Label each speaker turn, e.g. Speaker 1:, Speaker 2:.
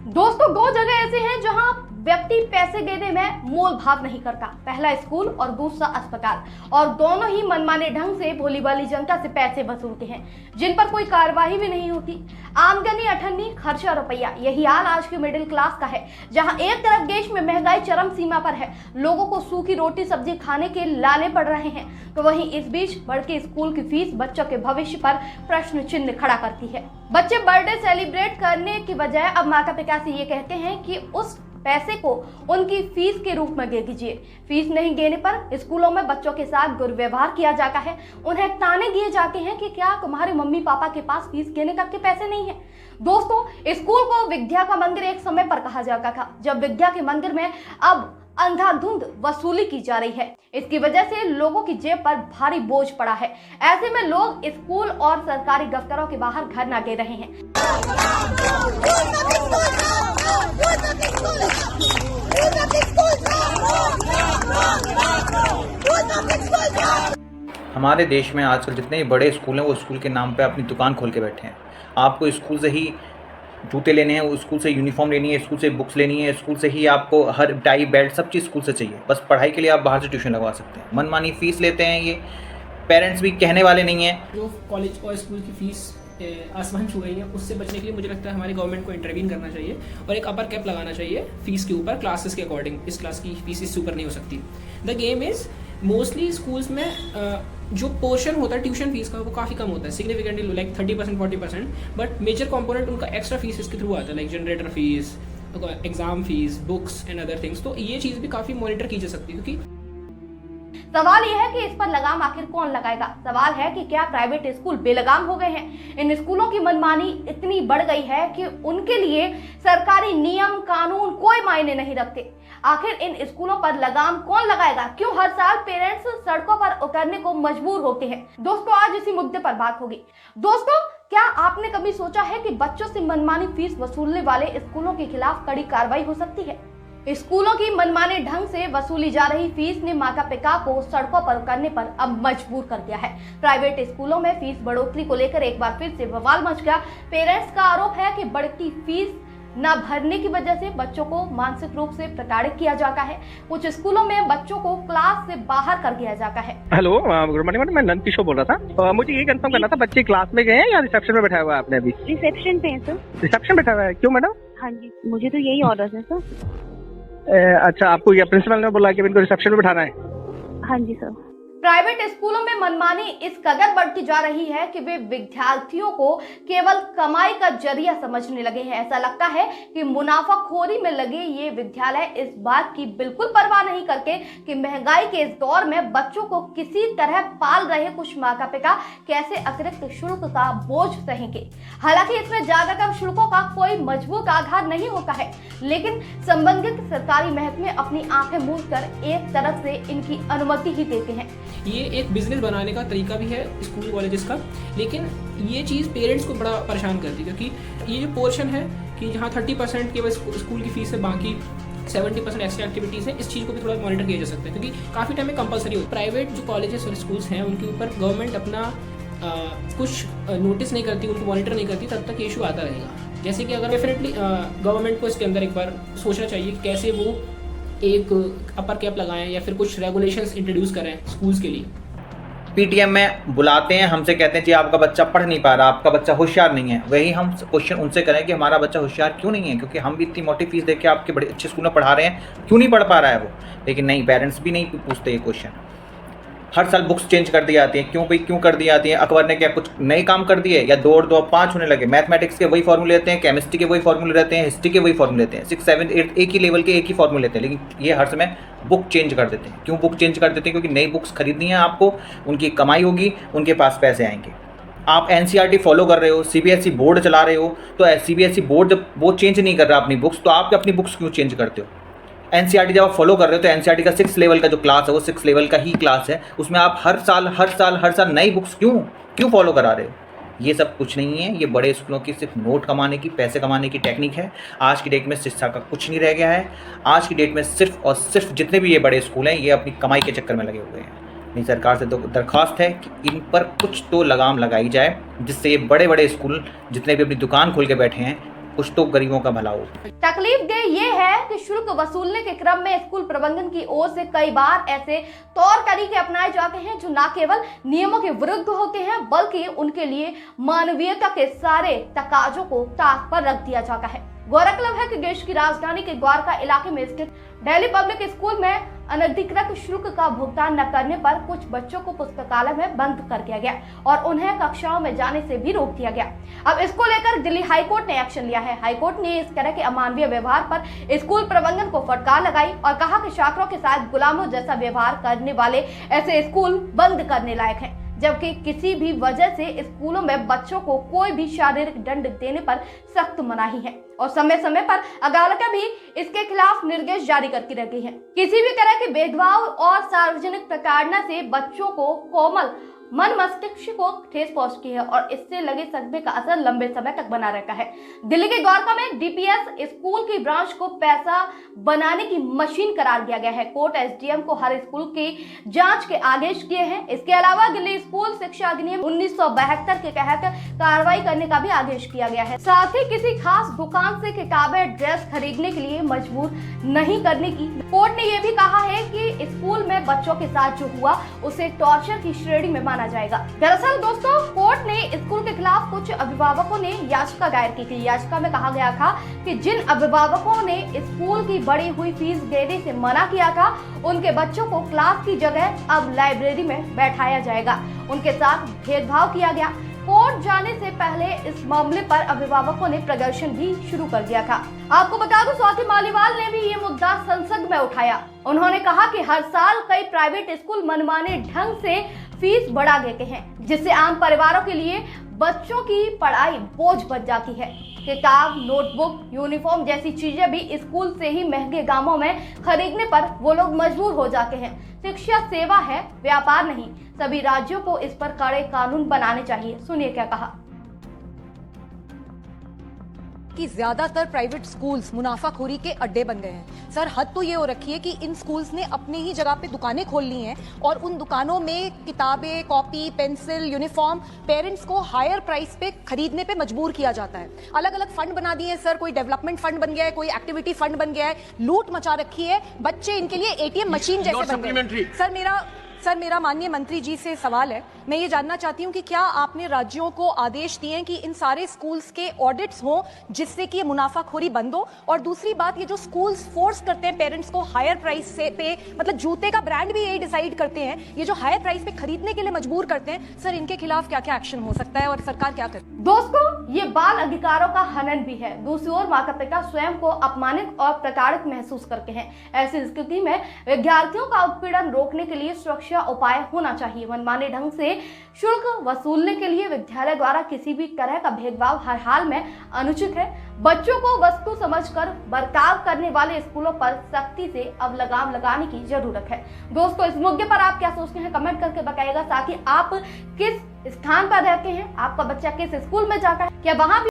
Speaker 1: दोस्तों, दो जगह ऐसे हैं जहां व्यक्ति पैसे देने में मोल भाव नहीं करता। पहला स्कूल और दूसरा अस्पताल, और दोनों ही मनमाने ढंग से भोली भाली जनता से पैसे वसूलते हैं जिन पर कोई कार्रवाई भी नहीं होती। आमदनी अठन्नी, खर्चा रुपया, यही हाल आज के मिडिल क्लास का है। जहां एक तरफ देश में महंगाई चरम सीमा पर है, लोगों को सूखी रोटी सब्जी खाने के लाने पड़ रहे हैं, तो वहीं इस बीच बढ़ती स्कूल की फीस बच्चों के भविष्य पर प्रश्न चिन्ह खड़ा करती है। बच्चे बर्थडे सेलिब्रेट करने की बजाय अब माता पिता से ये कहते हैं कि उस पैसे को उनकी फीस के रूप में दे दीजिए। फीस नहीं देने पर स्कूलों में बच्चों के साथ दुर्व्यवहार किया जाता है। उन्हें ताने दिए जाते हैं कि क्या तुम्हारे मम्मी पापा के पास फीस देने तक के पैसे नहीं है। दोस्तों, स्कूल को विद्या का मंदिर एक समय पर कहा जाता था, जब विद्या के मंदिर में अब अंधाधुंध वसूली की जा रही है। इसकी वजह से लोगों की जेब पर भारी बोझ पड़ा है। ऐसे में लोग स्कूल और सरकारी दफ्तरों के बाहर धरना दे रहे हैं।
Speaker 2: हमारे देश में आजकल जितने भी बड़े स्कूल हैं वो स्कूल के नाम पे अपनी दुकान खोल के बैठे हैं। आपको स्कूल से ही जूते लेने हैं, स्कूल से यूनिफॉर्म लेनी है, स्कूल से बुक्स लेनी है, स्कूल से ही आपको हर टाई बेल्ट सब चीज़ स्कूल से चाहिए। बस पढ़ाई के लिए आप बाहर से ट्यूशन लगवा सकते हैं। मनमानी फ़ीस लेते हैं। ये पेरेंट्स भी कहने वाले नहीं हैं।
Speaker 3: जो कॉलेज और स्कूल की फ़ीस आसमान छू गई है, उससे बचने के लिए मुझे लगता है हमारी गवर्नमेंट को इंटरवीन करना चाहिए और एक अपर कैप लगाना चाहिए फीस के ऊपर, क्लासेस के अकॉर्डिंग। इस क्लास की फीस इससे ऊपर नहीं हो सकती। The game is mostly schools में जो पोर्शन होता है ट्यूशन फीस का वो काफ़ी कम होता है, significantly like 30% 40%, but major component उनका एक्स्ट्रा फीस इसके थ्रू आता है, like generator fees, exam fees, books and other things. तो ये चीज़ भी काफ़ी मॉनिटर की जा सकती है। क्योंकि
Speaker 1: सवाल यह है कि इस पर लगाम आखिर कौन लगाएगा। सवाल है कि क्या प्राइवेट स्कूल बेलगाम हो गए हैं। इन स्कूलों की मनमानी इतनी बढ़ गई है कि उनके लिए सरकारी नियम कानून कोई मायने नहीं रखते। आखिर इन स्कूलों पर लगाम कौन लगाएगा? क्यों हर साल पेरेंट्स सड़कों पर उतरने को मजबूर होते हैं? दोस्तों, आज इसी मुद्दे पर बात होगी। दोस्तों, क्या आपने कभी सोचा है कि बच्चों से मनमानी फीस वसूलने वाले स्कूलों के खिलाफ कड़ी कार्रवाई हो सकती है? स्कूलों की मनमाने ढंग से वसूली जा रही फीस ने माता पिता को सड़कों पर उतरने पर अब मजबूर कर दिया है। प्राइवेट स्कूलों में फीस बढ़ोतरी को लेकर एक बार फिर से बवाल मच गया। पेरेंट्स का आरोप है कि बढ़ती फीस न भरने की वजह से बच्चों को मानसिक रूप से प्रताड़ित किया जाता है। कुछ स्कूलों में बच्चों को क्लास से बाहर कर दिया जाता है।
Speaker 4: हेलो, गुड मॉर्निंग मैडम, मैं नंद किशोर बोल रहा था। मुझे ये कंफर्म करना था, बच्चे क्लास में गए हैं या रिसेप्शन में बैठा हुआ है आपने? अभी
Speaker 5: रिसेप्शन पे है सर।
Speaker 4: रिसेप्शन बैठा हुआ है? क्यों मैडम?
Speaker 5: हाँ जी, मुझे तो यही ऑर्डर है सर।
Speaker 4: अच्छा, आपको ये प्रिंसिपल ने बोला कि इनको रिसेप्शन में बैठाना है?
Speaker 5: हाँ जी सर।
Speaker 1: प्राइवेट स्कूलों में मनमानी इस कदर बढ़ती जा रही है कि वे विद्यार्थियों को केवल कमाई का जरिया समझने लगे हैं। ऐसा लगता है कि मुनाफाखोरी में लगे ये विद्यालय इस बात की बिल्कुल परवाह नहीं करके कि महंगाई के इस दौर में बच्चों को किसी तरह पाल रहे कुछ माता पिता कैसे अतिरिक्त शुल्क का बोझ सहेंगे। हालांकि इसमें ज्यादातर शुल्कों का कोई मजबूत आधार नहीं होता है, लेकिन संबंधित सरकारी महकमे अपनी आंखें मूंद कर एक तरफ से इनकी अनुमति ही देते हैं।
Speaker 3: ये एक बिजनेस बनाने का तरीका भी है स्कूल कॉलेजेस का, लेकिन ये चीज़ पेरेंट्स को बड़ा परेशान करती है। क्योंकि ये जो पोर्शन है कि जहाँ 30% केवल स्कूल की फीस है, बाकी 70% एक्स्ट्रा एक्टिविटीज़ हैं, इस चीज़ को भी थोड़ा मॉनिटर किया जा सकता है। क्योंकि काफ़ी टाइम में कंपलसरी होती है। प्राइवेट जो कॉलेजेस और स्कूल्स हैं उनके ऊपर गवर्नमेंट अपना कुछ नोटिस नहीं करती, उनको मॉनिटर नहीं करती, तब तक ये इशू आता रहेगा। जैसे कि अगर डेफिनेटली गवर्नमेंट को इसके अंदर एक बार सोचना चाहिए कि कैसे वो एक अपर कैप लगाएं या फिर कुछ रेगुलेशंस इंट्रोड्यूस करें स्कूल्स के लिए।
Speaker 2: पीटीएम में बुलाते हैं, हमसे कहते हैं जी आपका बच्चा पढ़ नहीं पा रहा, आपका बच्चा होशियार नहीं है। वही हम क्वेश्चन उनसे करें कि हमारा बच्चा होशियार क्यों नहीं है, क्योंकि हम भी इतनी मोटी फीस देके आपके बड़े अच्छे स्कूल में पढ़ा रहे हैं, क्यों नहीं पढ़ पा रहा है वो। लेकिन नहीं, पेरेंट्स भी नहीं पूछते ये क्वेश्चन। हर साल बुक्स चेंज कर दी जाती हैं। क्यों भाई, क्यों कर दी जाती हैं? अकबर ने क्या कुछ नए काम कर दिए या 2 और 2 अब 5 होने लगे? मैथमेटिक्स के वही फॉर्मूले रहते हैं, केमिस्ट्री के वही फॉर्मूले रहते हैं, हिस्ट्री के वही फॉर्मूले रहते हैं, 6, 7, 8 एक ही लेवल के एक ही फॉर्मूले रहते हैं। लेकिन ये हर समय बुक चेंज कर देते हैं। क्यों बुक चेंज कर देते हैं? क्योंकि नई बुक्स खरीदनी है आपको, उनकी कमाई होगी, उनके पास पैसे आएंगे। आप एनसीईआरटी फॉलो कर रहे हो, सीबीएसई बोर्ड चला रहे हो, तो सीबीएसई बोर्ड जब वो चेंज नहीं कर रहा अपनी बुक्स, तो आप अपनी बुक्स क्यों चेंज करते हो? एनसीईआरटी जब आप फॉलो कर रहे हो तो एनसीईआरटी का 6 लेवल का जो क्लास है वो 6 लेवल का ही क्लास है। उसमें आप हर साल नई बुक्स क्यों फॉलो करा रहे हो? ये सब कुछ नहीं है। ये बड़े स्कूलों की सिर्फ नोट कमाने की, पैसे कमाने की टेक्निक है। आज की डेट में शिक्षा का कुछ नहीं रह गया है। आज की डेट में सिर्फ और सिर्फ जितने भी ये बड़े स्कूल हैं ये अपनी कमाई के चक्कर में लगे हुए हैं। अपनी सरकार से तो दरख्वास्त है कि इन पर कुछ तो लगाम लगाई जाए, जिससे ये बड़े बड़े स्कूल जितने भी अपनी दुकान खोल के बैठे हैं कुछ तो गरीबों का भला हो।
Speaker 1: तकलीफ दे ये है कि शुल्क वसूलने के क्रम में स्कूल प्रबंधन की ओर से कई बार ऐसे तौर तरीके अपनाए जाते हैं जो न केवल नियमों के विरुद्ध होते हैं बल्कि उनके लिए मानवीयता के सारे तकाजों को ताक पर रख दिया जाता है। गौरतलब है कि देश की राजधानी के द्वारका इलाके में स्थित दिल्ली पब्लिक स्कूल में अनधिकृत शुल्क का भुगतान न करने पर कुछ बच्चों को पुस्तकालय में बंद कर दिया गया और उन्हें कक्षाओं में जाने से भी रोक दिया गया। अब इसको लेकर दिल्ली हाईकोर्ट ने एक्शन लिया है। हाईकोर्ट ने इस तरह के अमानवीय व्यवहार पर स्कूल प्रबंधन को फटकार लगाई और कहा कि छात्रों के साथ गुलामों जैसा व्यवहार करने वाले ऐसे स्कूल बंद करने लायक हैं, जबकि किसी भी वजह से स्कूलों में बच्चों को कोई भी शारीरिक दंड देने पर सख्त मनाही है और समय समय पर अदालतें भी इसके खिलाफ निर्देश जारी करती रहती हैं। किसी भी तरह के भेदभाव और सार्वजनिक प्रताड़ना से बच्चों को कोमल मन मस्तिष्क को ठेस पहुंचती है और इससे लगे सदमे का असर लंबे समय तक बना रहता है। दिल्ली के द्वारका में डीपीएस स्कूल की ब्रांच को पैसा बनाने की मशीन करार दिया गया है। कोर्ट एसडीएम को हर स्कूल की जांच के आदेश किए हैं। इसके अलावा दिल्ली स्कूल शिक्षा अधिनियम 1972 के तहत कार्रवाई करने का भी आदेश किया गया है। साथ ही किसी खास दुकान से किताबें ड्रेस खरीदने के लिए मजबूर नहीं करने की कोर्ट ने यह भी कहा है कि स्कूल में बच्चों के साथ जो हुआ उसे टॉर्चर की श्रेणी में माना जाएगा। दरअसल दोस्तों, कोर्ट ने स्कूल के खिलाफ कुछ अभिभावकों ने याचिका दायर की थी। याचिका में कहा गया था कि जिन अभिभावकों ने स्कूल की बढ़ी हुई फीस देने से मना किया था उनके बच्चों को क्लास की जगह अब लाइब्रेरी में बैठाया जाएगा। उनके साथ भेदभाव किया गया। कोर्ट जाने से पहले इस मामले पर अभिभावकों ने प्रदर्शन भी शुरू कर दिया था। आपको बता दूं, स्वाति मालीवाल ने भी ये मुद्दा संसद में उठाया। उन्होंने कहा कि हर साल कई प्राइवेट स्कूल मनमाने ढंग से फीस बढ़ा देते हैं, जिससे आम परिवारों के लिए बच्चों की पढ़ाई बोझ बन जाती है। किताब, नोटबुक, यूनिफॉर्म जैसी चीजें भी स्कूल से ही महंगे दामों में खरीदने पर वो लोग मजबूर हो जाते हैं। शिक्षा सेवा है, व्यापार नहीं। सभी राज्यों को इस पर कड़े कानून बनाने चाहिए। सुनिए क्या कहा।
Speaker 6: कि ज्यादातर प्राइवेट स्कूल्स मुनाफाखोरी के अड्डे बन गए हैं। सर, हद तो ये हो रखी है कि इन स्कूल्स ने अपने ही जगह पे दुकानें खोल ली हैं और उन दुकानों में किताबें, कॉपी, पेंसिल, यूनिफॉर्म पेरेंट्स को हायर प्राइस पे खरीदने पे मजबूर किया जाता है। अलग अलग फंड बना दिए हैं सर, कोई डेवलपमेंट फंड बन गया है, कोई एक्टिविटी फंड बन गया है, लूट मचा रखी है। बच्चे इनके लिए एटीएम मशीन जैसे बन गए। सर, मेरा माननीय मंत्री जी से सवाल है। मैं ये जानना चाहती हूँ कि क्या आपने राज्यों को आदेश दिए हैं कि इन सारे स्कूल्स के ऑडिट्स हों जिससे कि ये मुनाफाखोरी बंद हो? और दूसरी बात, ये जो स्कूल्स फोर्स करते हैं पेरेंट्स को हायर प्राइस से पे, मतलब जूते का ब्रांड भी यही डिसाइड करते हैं, ये जो हायर प्राइस पे खरीदने के लिए मजबूर करते हैं, सर इनके खिलाफ क्या क्या एक्शन हो सकता है और सरकार क्या करे?
Speaker 1: दोस्तों, ये बाल अधिकारों का हनन भी है। दूसरी ओर माता पिता स्वयं को अपमानित और प्रताड़ित महसूस करते हैं। ऐसी स्थिति में विद्यार्थियों का उत्पीड़न रोकने के लिए सुरक्षा उपाय होना चाहिए। मनमाने ढंग से शुल्क वसूलने के लिए विद्यालय द्वारा किसी भी तरह का भेदभाव हर हाल में अनुचित है। बच्चों को वस्तु समझकर बर्ताव करने वाले स्कूलों पर सख्ती से अब लगाम लगाने की जरूरत है। दोस्तों, इस मुद्दे पर आप क्या सोचते हैं कमेंट करके बताइएगा। साथ ही आप किस स्थान पर रहते हैं, आपका बच्चा किस स्कूल में जाता है, क्या वहां भी